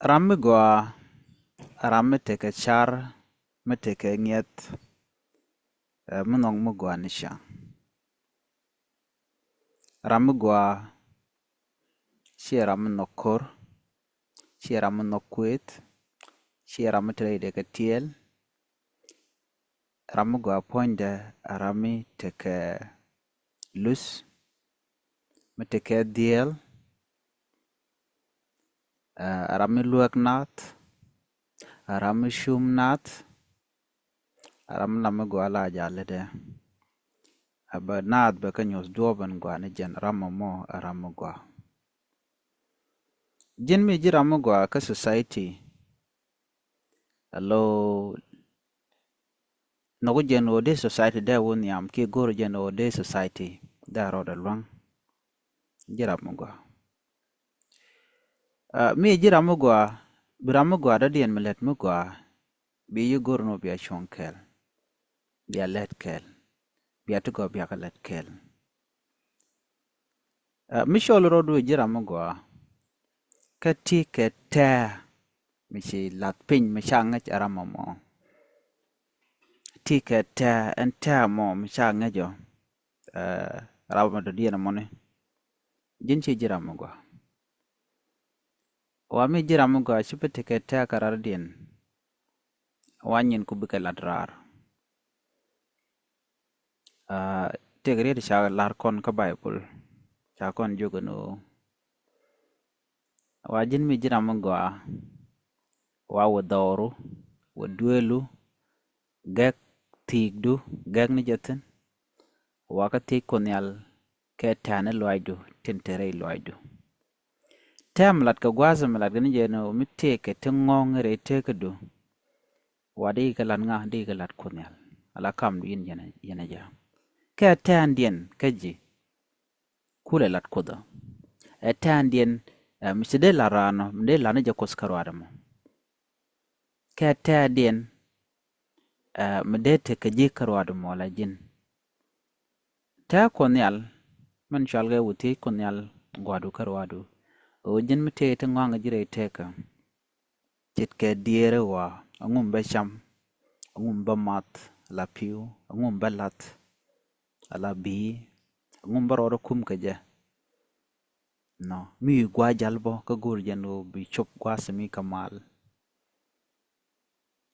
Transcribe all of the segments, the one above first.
Rami gwa rami teke char mi teke nyet mi nong mi gwa ni shang. Rami gwa shi rami nokor, shi rami nokwet, shi rami tere deke tiel. Rami gwa poinde rami teke lus, mi teke diel, rami luek nat, rami shum nat, rami lami gwa la jalede. Ba nat ba kanyos duoban gwa ni jen rami mo rami gwa. Jin mi ji rami gwa ka society lo nogo jen ode society da won yam ki goro jen ode society da roda lwang ji rami gwa. Mi ji rami gwa bi rami gwa da dien milet mi gwa bi yu goro no bi a chong kel bi a let kel bi a tugo bi a ka let kel. Mi shol rodu ji rami gwa ka ti ke ta mi shi lat pin mi shanga rami mo. Ti ke ta en ta mo mi shanga jo rami do dien mo ne. Jin chi ji rami gwa. Wa mi ji rami gwa shi ti ke ta karar dien. Wanyin ku bi ke ladrar. Tegri di sha lar kon ka Bible. Sha kon jogo no. Wa jin mi ji rami gwa wa wadoru, wa duelu, gek tigdu, gek ni jatin. Wa ka tik konyal ke tane loidu, tintere loidu. Tem lat ka gwaza mi lat gani jeno mi teke tingong re teke du. Wa di ka lat nga di ka lat konyal. Ala kam du yin yana ja. Ke tan dien kaji kule lat koda. Tan dien mi side la rano, mi la ne ja koskarwada mo. Ke tan dien mi de teke jikarwada mo la jin. Ta konyal man shalga wuti konyal gwadu karwadu. O jin mi te ngong jire teka. Chitke diere wa ngum ba sham, ngum ba mat la piu, ngum ba lat ala bi, ngum ba rodo kum kaje. No, mi gwa jalbo ka gur jeno bi chop gwa semi kamal.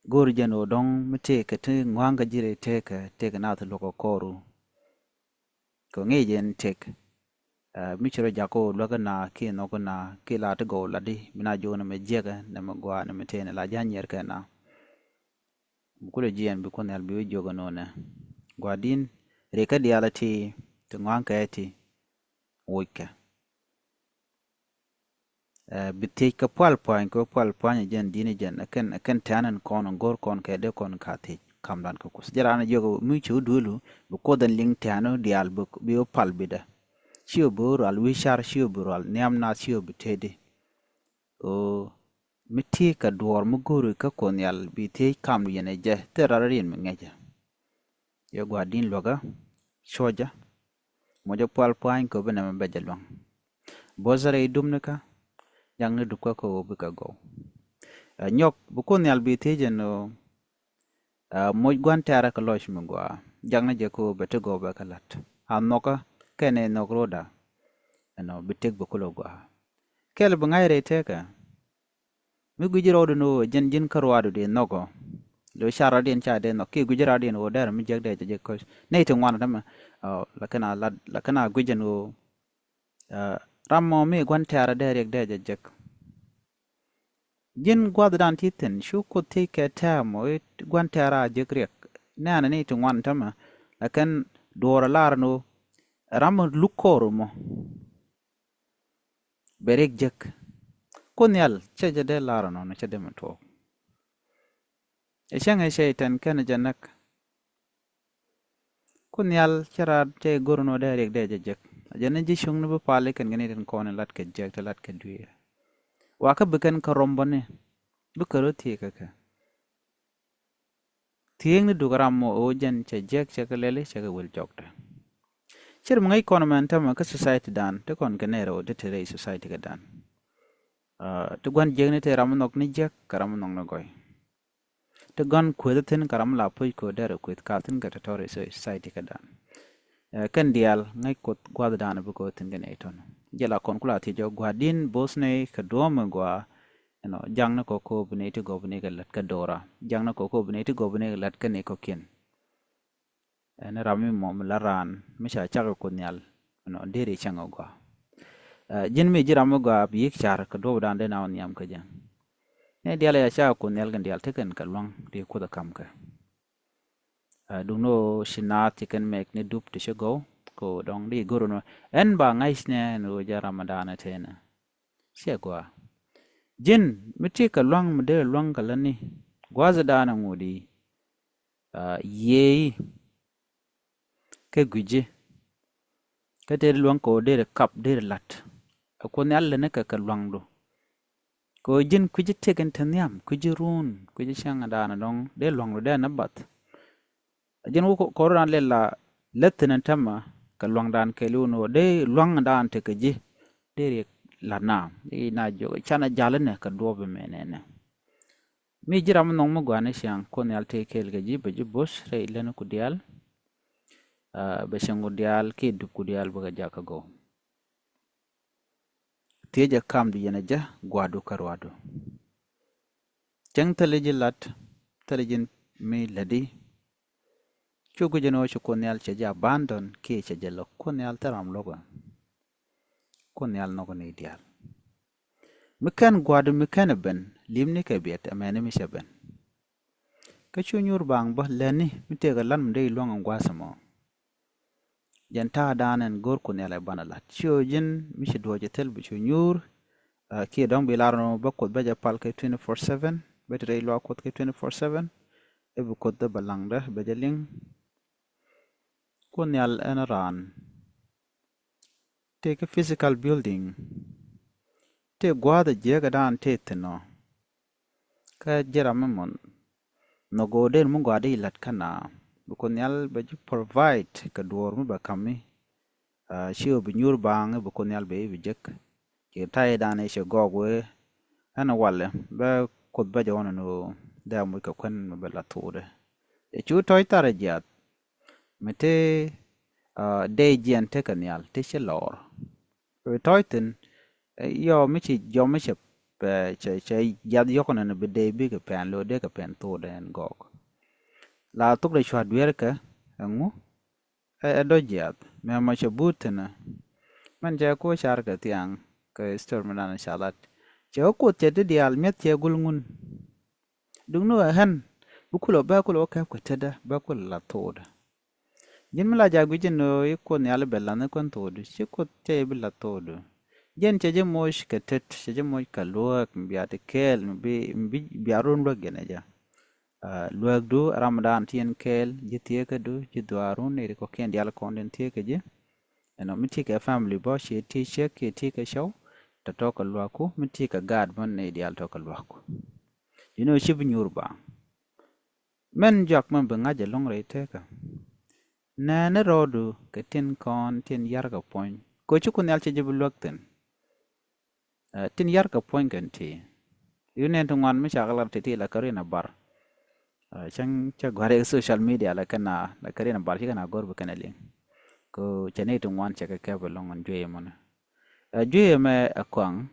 Gur jeno dong mi teke te ngong jire teka na to loko koru. Ko ngejen tek mi chiro jako loga na ki no na ki la to go la di mina jona me jega na me gwa na me tene la janyer kana kule jian bi kon yal bi joga no na gwa din re ka dialati to ngan ka eti woika bi te ka pal point ko pal point jen dini jen ken tanan kon gor kon ka de kon ka te kamlan ko kus jarana jogo mi chu dulu bu ko dan ling tano dial bu bi pal bida Shio buru al wishar shio buru al niam na shio bitede. O miti ka duor muguru ka konyal biti kam yene je terarin mengeja. Yo gwa din loga shoja moja pal pain ko bena membeja luang. Bozare idumnika yang ne dukwa ko bika go. Nyok bukonyal biti jeno moj gwan tera ka losh mugwa jang ne je ko bete go bakalat. Anoka kene nokroda ano bitek bukulo gwa kel bangaire teka mi gujiro do no jin karwado de nogo lo shara den cha de no ki gujira den o der mi jegde je ko nei to ngwana dama lakana gujeno rammo mi gwan tara der yek de je jin gwadran titen shu ko teke tamo gwan tara je krek nana nei to ngwana tama lakan dora larno Ramo lukoro mo. Berek jek. Konyal cheja de larano na chede mato. Eshang shaitan kana janak. Konyal chara che gorono derek de jek. Jana ji shung no pale kan gani den kone lat ke jek te lat ke duya. Waka bukan ka rombone. Bukaro tiye kaka. Tiyeng ni dugaramo ojan che jek chakalele chakawil jokta. Chir mga ikonomi antama ka society dan te kon ganero de tere society ka dan. te gwan jeng ni te ram nok ni jek karam nok na goy te gwan kwede tin karam la poi ko dere kwet ka tin ga tore so society ka dan kan dial ngai kot gwad dan bu ko tin gane ton jela kon kula ti jo gwadin bosne ka do me gwa jang na ko bune ti go bune ga lat ka dora jang na ko bune ti go bune ga lat ka ne ko kin na rami mom la ran mi cha cha ko nyal dere changa gwa jin mi jira mo gwa bi char ka do dan de na on yam ka jang ne dial ya cha ko nyal gan dial te kan ka long ti ko da kam ka duno shinat chicken mek ni dup ti go ko dong di guru no en ba ngais ne no ja ramadana tena she gwa jin miti ka long mde long ka lani gwaza dana ngudi ye ke guje ka de long ko de kap de lat ko ne alle ne ka long do ko jin kuje tegen tanyam kuje run kuje shanga dana dong de long do de na bat jin ko ran le la letten tamma ka long dan ke lu no de long dan te ke ji de la na na jo chana jalane ka do be menene mi jiram nong mo gwane siang ko ne alte kel ge ji be ji bos re le no kudial be shango dial ke du kudial be ga ka go teja kam di yana ja gwado karwado jang teleji lat telejin mi ladi chugo jeno ko ne al ja abandon ke che jelo ko ne al taram logo ko ne al no ko ne dial mekan gwado mekan ben limni ke biet amene mi shaben ka chunyur bang ba leni mitega lan mde ilong ngwasamo janta danen gor ko ne ala banalat chojin mi shidwo jetel bi chunyur ki dong bi larno ba ko ba japal ke 24/7 betre lo ko ke 24/7 e bu ko da balangda be jaling ko ne al anaran take a physical building te gwada jega dan tetno ka jeramon no goden mun gwada ilat kana bukon yal be provide ka dor mu bakami shio bi nyur bang bukon yal be jek ke tay dane she gogwe ana wale ba kod ba jona no da mu ka kwen be la tode e chu toy tare jat mete de jien te kan yal te she lor be toyten yo mi chi jo mi she pe che yad yokona no be de bi ka pen lo de ka pen tode en gog la tuk de chwa dwer ka ngu do jat me ma che butna man ja ko char ka tiang ka stor manana shalat che ko che de dial met che gulngun dung no han bukulo ba kulo ka ko tada ba kulo la toda jin mala ja gujin no ko ne al bella ne kon todu che ko te bella todu jen che je mosh ka tet che je mosh ka lo biya te kel bi biarun lo gene ja luag du ramadan tien kel jitie ka du jidwarun ne ko ken dial konden tie ke je eno miti ka family bo she ti che ke ti ka show to to ka luaku miti ka gad mon ne dial to ka luaku shib nyurba men jak man benga je long re te ka na ne rodu ka tin kon tin yar ka point ko chu kun yal che je bulwakten tin yar ka point kan ti yunen to ngwan mi chagalar ti la karina bar chang cha gware social media la karina bar chi kana gor bu kana ling ko chane to ngwan cha ka belong on joye mon joye me akwang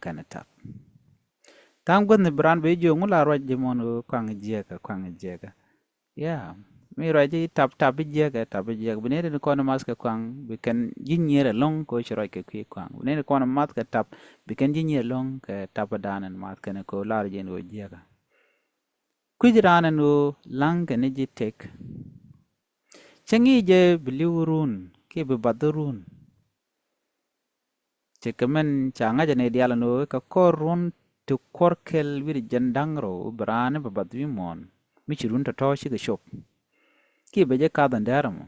kana tap tam gon ne bran be jo ngula roj je mon kwang jeka ya mi roji tap jeka bune ne ko na mas ka kwang bi kan jinyere long ko chiro ke kwi kwang bune ne ko na mat ka tap bi kan jinyere long ka tap danan mat ka ne ko lar je no jeka kujirana no lang ka ne ji tek changi je biliurun ke be badurun chekamen changa jane diala no ka korun to korkel wir jandangro brane be badwimon michirun to toshi ke shop ki beje ka dandaramo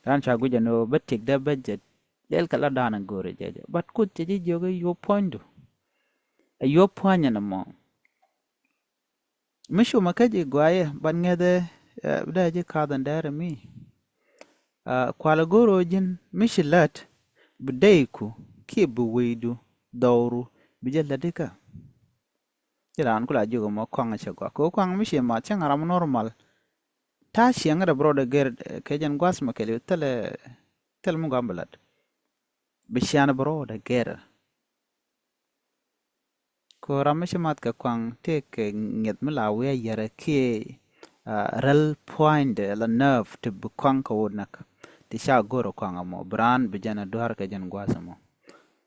dan chagu jano betik da budget del kala dana gore jeje bat kut jeje joge yo pointu yo poanya na mo mishu makaji gwaye ban ngede da je ka dandarami kwala goro jin mishilat budaiku ki bu weidu dawru bijal ladika jiran kula juga mo kwang chagwa ko kwang mi she ma chang ram normal ta shiang da bro da ger kejan gwas ma kele tel mu gambalat bishan bro da ger ko ram she mat ka kwang te ke nget mi la we yara ke real point la nerve te bu kwang ko nak ti sha goro kwang mo bran bijana duar kejan gwas mo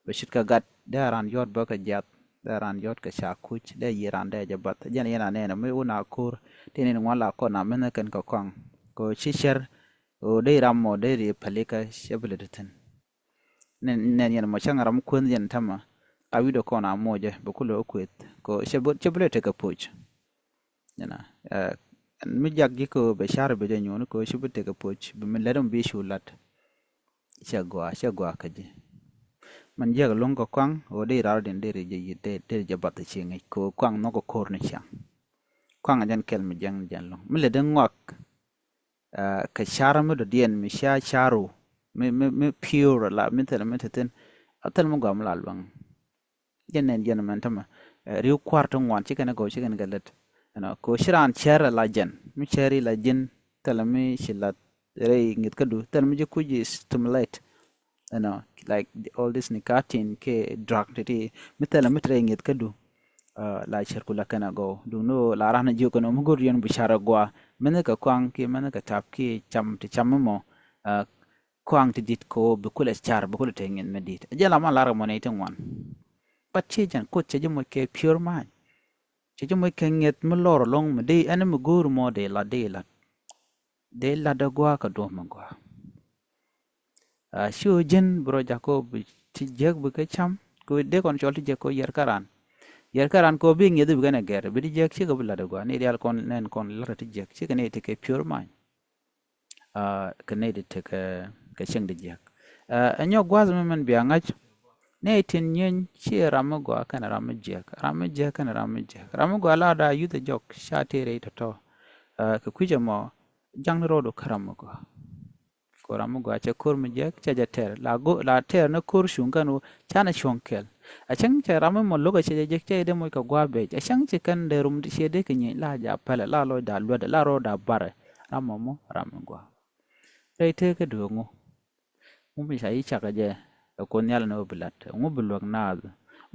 bishit ka gat da ran yot ba ka jat da ran yot ka sha kuch da yiran da jabat jan yana ne na mi una kur tinin wala ko na men kan ka kwang ko shisher o dai ram mo dai ri palika shebletin nen yana mo chang ram kun yen tama awido ko na moje bukulo kwet ko sheblete ka puch yana mi jaggi ko be shar be janyon ko shibute ka puch be mi ledum bi shulat shagwa kaje man jag long ko kwang o dai rar den dai je de jabat chingi ko kwang no ko kor ne chang kwang jan kel mi jang jan long mi le den ngok ka shara mi do dien mi sha sharu mi pure la mi tel mi teten atal mo gam la bang jenen jen man tama riu kwarto ngwan chiken go chiken galet ana ko shiran chera la jen mi cheri la jen tel mi shilat rei ngit kadu tel mi je kuji stimulate like all this nicotine ke drug tati mitala mitre ngit kadu la circula kana go do no la rana jo kono mugur yon bishara gwa mene ka kwang ki mene ka tap ki cham ti cham mo kwang ti dit ko bukule char bukule tengen medit jala ma lar mo ne wan pat che jan ko che mo ke pure man che mo ke nget mo lor long me de ene mugur mo de la da gwa ka do mo gwa shu jin bro jacob ti jeg bu ke cham ko de kon chol ti je ko yer karan ko bi ngedu gana ger bi jeg chi ko bla de go ni real kon nen kon la ti jeg chi ne te ke pure mind ke ne de te ke cheng de jeg anyo gwaz men bi angach ne tin nyen chi ram go kana ram jeg kana ram go la da yu de jok sha te re to ke kuje mo jang ro do karam go ko ram go cha kur mi jeg cha ja ter la ter na kur shungano chana shonkel achang cha ram mo loga che je che de mo ka gwa be achang che kan de rum che de ke ni la ja pala la lo da lo da la ro da bare ram mo ram gwa re te ke do ngo mo bi sai cha ka je ko nyal no blat ngo blok na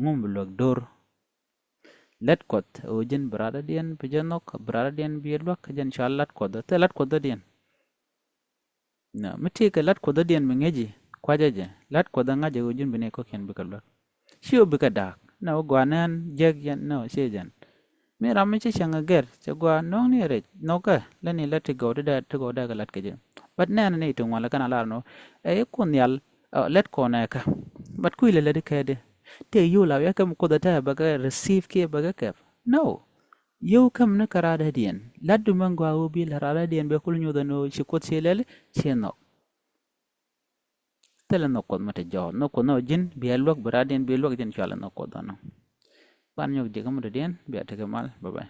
ngo blok dor let kot o jin brada dien pe janok brada dien bi lok jan shalat ko da te lat ko da dien na miti ka lat ko da dien mengeji kwajaje lat ko da ngaje o jin bine ko ken bi ka lot shio bi ka dak na o gwanan jeg yan no sejan me ramme che changa ger che gwa no ni re no ka le ni lat go da to go da ka lat ke je but na ne to wala kana lar no e kun yal let ko na ka but ku ile le de te yu la ya kam ko da ta ba ka receive ke ba ka kef no yu kam na karada dien laddu man gwa o bi la rada dien be kul nyu da no chi ko selele che no tele no ko mate jo no ko no jin bi lok bradien bi lok jin chala no ko da no ban nyok je kam de dien bi ate kamal bye bye